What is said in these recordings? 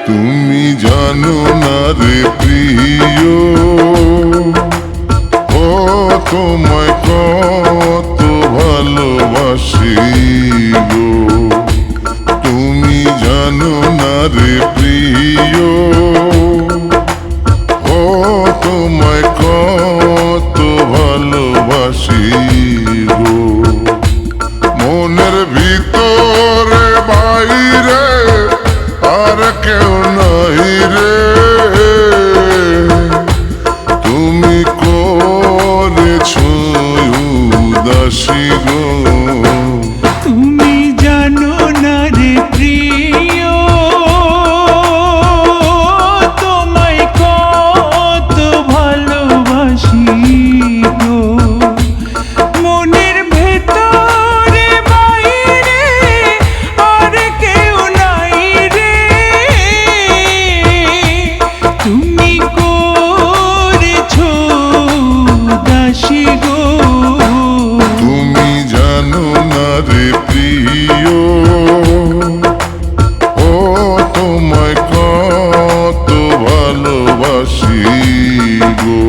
তুমি জানো না রে প্রিয়, ও তোমায় কত ভালোবাসি গো। তুমি জানো না রে প্রিয়, ও তোমায় কত ভালোবাসি গো। মনের ভিতরে বাইরে আর কেউ নাই রে, তুমি করেছো উদাসী গো। তুমি জানো না রে প্রিয়, তোমায় কত ভালোবাসি গো। মনের ভেতরে বাইরে আর কেউ নাই রে, তুমি করেছো দাসী গো। তুমি জানো না রে প্রিয়, ও তোমায় কত ভালোবাসি গো।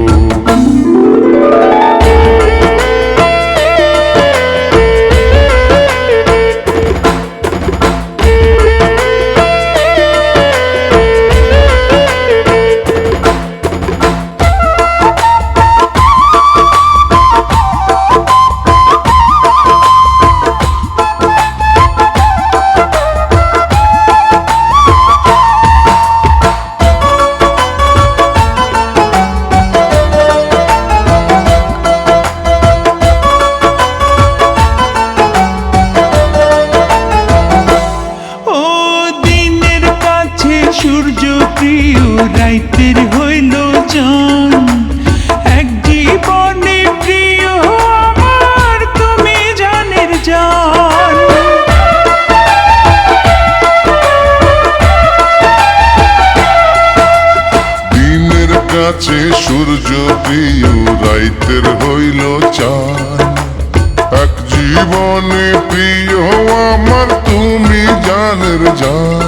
সূর্য প্রিয় রাইতের হইল চাঁদ, এক জীবনে প্রিয় আমার তুমি জানের জান। দিনের কাছে সূর্য প্রিয় রাইতের হইল চাঁদ, এক জীবনে প্রিয় আমার তুমি জানের জান।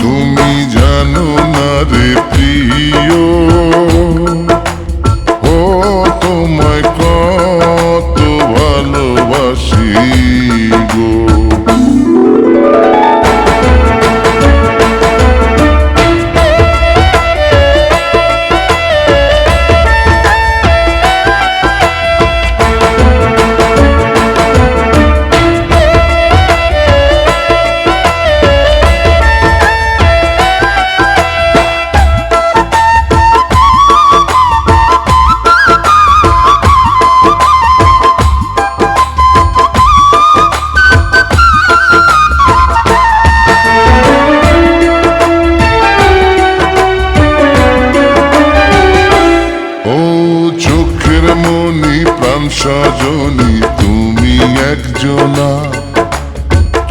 তুমি জানো না রে প্রিয়, ও তোমায় কত ভালোবাসি গো। চোখের মনি প্রাণ সজনী তুমি একজনা,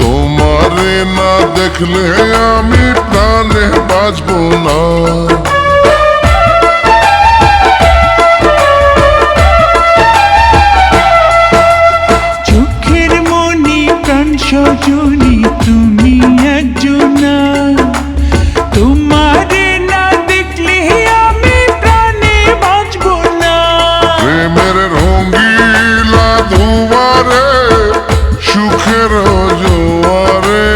তোমারে না দেখলে আমি প্রাণে বাঁচব না। চোখের মনি প্রাণ সজনী তুমি একজনা, তোমারে না দেখলে আমি প্রাণে বাঁচব না। প্রেমের রঙ্গিলা দুয়ারে সুখের জোয়ারে,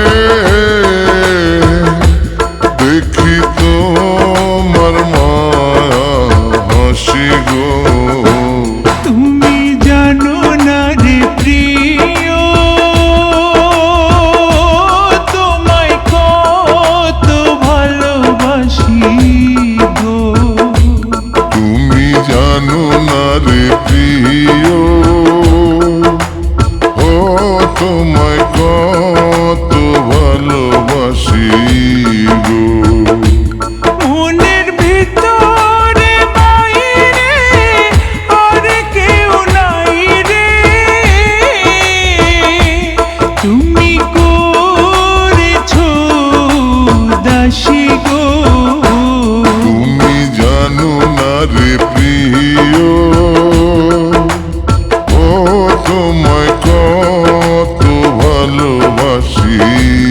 রে প্রিয়, ও তোমায় কত ভালোবাসি।